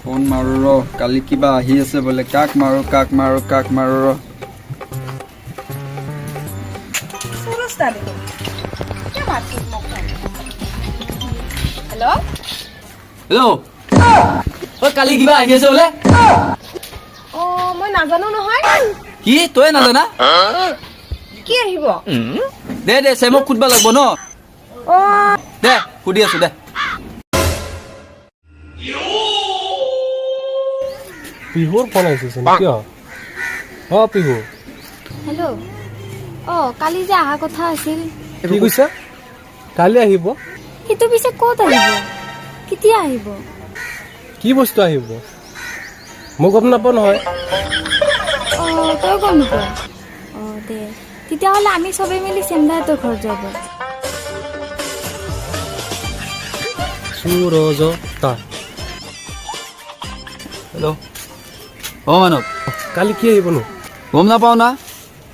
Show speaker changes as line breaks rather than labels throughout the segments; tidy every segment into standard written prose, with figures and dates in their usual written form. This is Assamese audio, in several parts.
ফোন মাৰো ৰ কালি কিবা আহি আছে বোলে কাক মাৰো ৰ
হেল্ল'
হেল্ল' ঐ কালি কিবা আহি আছে বোলে
মই নাজানো নহয়
কি তই নাজানা
কি আহিব
দে চেমক সুধবা লাগব ন দে সুধি আছো দে
পিহুৰ ফোন আহিছে কিয় পিহু
হেল্ল' কালি যে অহা কথা আছিল
কি কৈছা কালি আহিব
সেইটো পিছে ক'ত আহিব কেতিয়া আহিব
কি বস্তু আহিব মই গম নাপাওঁ নহয়
তই গম নোপোৱা দে তেতিয়াহ'লে আমি চবেই মিলি চেমদাহঁতৰ ঘৰত যাব
সুৰজতা
হেল্ল' মানৱ
কালি কি আহিবনো
গম নাপাও না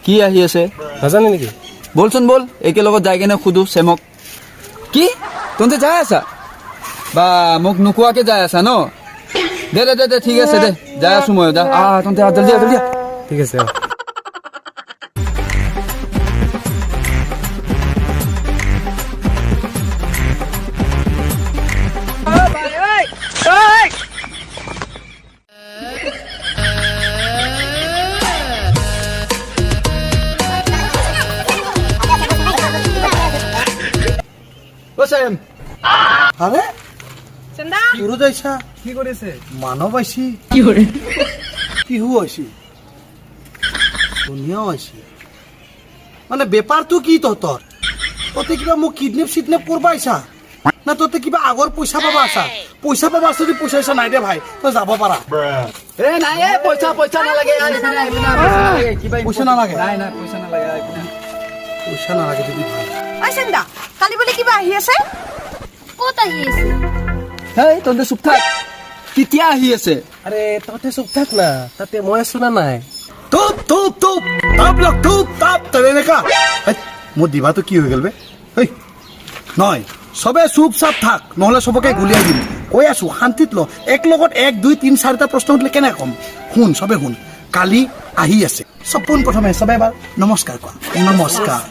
কি আহি আছে
নাজানে নেকি
বলচোন বল একেলগত যাই কেনে সুধো চেমক কি তহঁতে যাই আছা বা মোক নোকোৱাকে যাই আছা ন দে ঠিক আছে দে যাই আছো মই যা তহঁতে জলদি
ঠিক আছে
চেম
আরে
চন্দা
তোৰো যাইছা
কি কৰিছে
মানৱ আইছি পিহু আইছি ধুনীয়াও আইছি মানে বেপাৰটো কি তহঁতৰ তহঁতে কিবা মোক কিডনেপ কৰবা আইছা না তহঁতে কিবা আগৰ পইচা পাবা আছা পইচা যদি পইচা ইচ্ছা নাই দে ভাই তই যাব পাৰা
পইচা নালাগে
পইচা নালাগে
পইচা নালাগে
যদি ভাল
ঐ চন্দা কালি বোলে কিবা আহি আছে
ক'ত আহি আছে
হেই তহঁতে চুপ থাক কেতিয়া আহি আছে
আৰে তহঁতে চুপ থাক না তাতে মই আছো না নাই
তুপ তাপ তই এনেকা মোৰ দিবাটো কি হৈ গ'ল বে নহয় চবে চুপ চাপ থাক নহ'লে চবকে গুলিয়াই দিম কৈ আছো শান্তিত ল এক লগত 1 2 3 4টা প্ৰশ্ন সুধিলে কেনে কম শুন চবে শুন কালি আহি আছে চব পোনপ্ৰথমে চবে এবাৰ নমস্কাৰ কোৱা নমস্কাৰ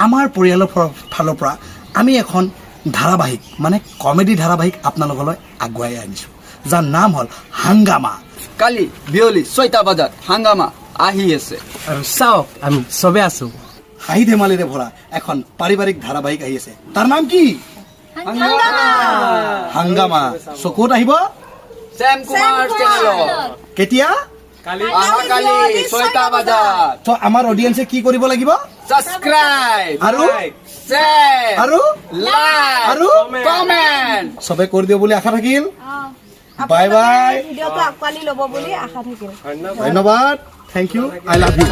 আমাৰ পৰিয়ালৰ ফালৰ পৰা আমি এখন ধাৰাবাহিক মানে কমেডি ধাৰাবাহিক আপোনালোকলৈ আগুৱাই আনিছোঁ যাৰ নাম হ'ল হাংগামা
কালি বিয়লি 6টা বজাত হাংগামা আহি আছে
আৰু চাওক আমি চবে আছো
হাঁহি ধেমালিৰে ভৰা এখন পাৰিবাৰিক ধাৰাবাহিক আহি আছে তাৰ নাম কি হাংগামা চকুত আহিব
চেম কুমাৰ চেনেলত
কেতিয়া
কালি 6টা বজাত
তো আমাৰ অডিয়েন্সে কি কৰিব লাগিব
সাবস্ক্ৰাইব
আৰু
শ্বেয়াৰ
আৰু
লাইক
আৰু
কমেন্ট
চবে কৰি দিও বুলি আশা থাকিল বাই বাই
ভিডিঅ'টো আঁকোৱালি ল'ব বুলি আশা থাকিল
ধন্যবাদ thank you I love U